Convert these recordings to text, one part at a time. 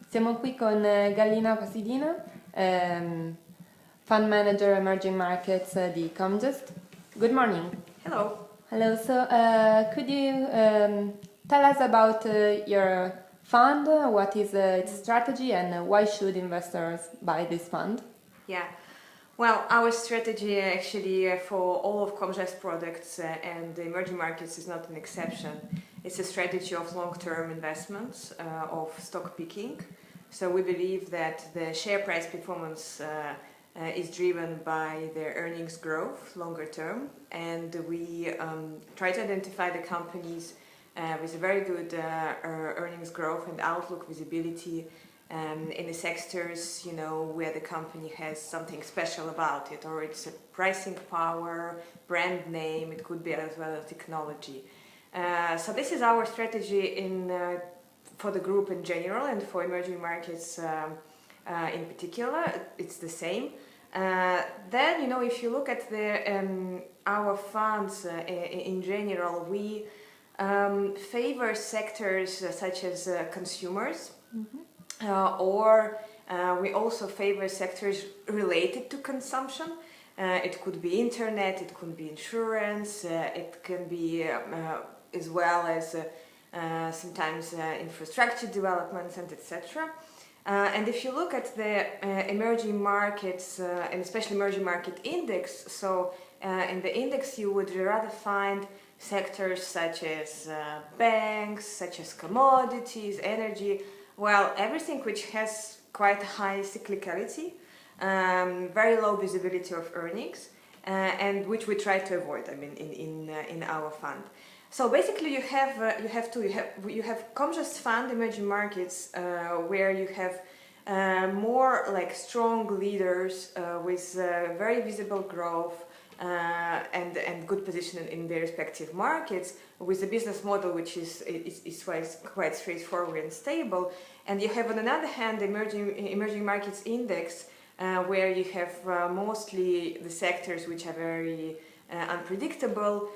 Siamo qui con Galina Besedina, Fund Manager Emerging Markets di Comgest. Good morning. Hello. Hello. So, could you tell us about your fund? What is its strategy, and why should investors buy this fund? Yeah. Well, our strategy actually for all of Comgest products and the emerging markets is not an exception. It's a strategy of long-term investments, of stock picking. So we believe that the share price performance is driven by their earnings growth longer term, and we try to identify the companies with a very good earnings growth and outlook visibility in the sectors, where the company has something special about it, or it's a pricing power, brand name, it could be as well as technology. So this is our strategy for the group in general, and for emerging markets in particular, it's the same. Then, if you look at our funds in general, we favor sectors such as consumers. Mm-hmm. Or we also favor sectors related to consumption. It could be internet, it could be insurance, it can be as well as sometimes infrastructure developments and etc. And if you look at the emerging markets, and especially emerging market index, so in the index you would rather find sectors such as banks, such as commodities, energy, well, everything which has quite high cyclicality, very low visibility of earnings, and which we try to avoid. In our fund. So basically, you have Comgest fund emerging markets, where you have more like strong leaders with very visible growth. And good position in their respective markets, with a business model which is quite straightforward and stable. And you have, on the other hand, the emerging markets index, where you have mostly the sectors which are very unpredictable,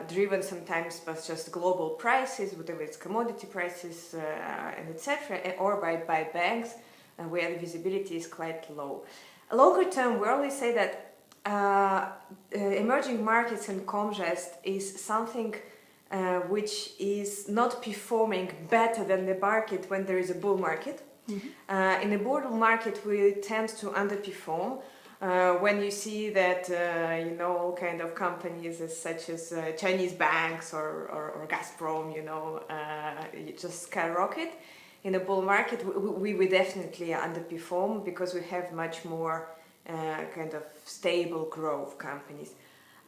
driven sometimes by just global prices, whatever it's commodity prices and etc., or by banks, where the visibility is quite low. Longer term, we always say that emerging markets and Comgest is something which is not performing better than the market when there is a bull market. Mm-hmm. In a bull market, we tend to underperform when you see that all kind of companies such as Chinese banks or Gazprom, just skyrocket. In a bull market, we definitely underperform because we have much more kind of stable growth companies.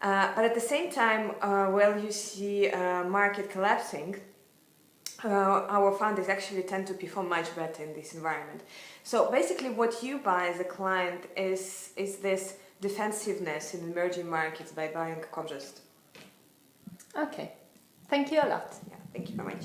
But at the same time, while you see market collapsing, our fund is actually tend to perform much better in this environment. So basically what you buy as a client is this defensiveness in emerging markets by buying Comgest. Okay, thank you a lot. Yeah, thank you very much.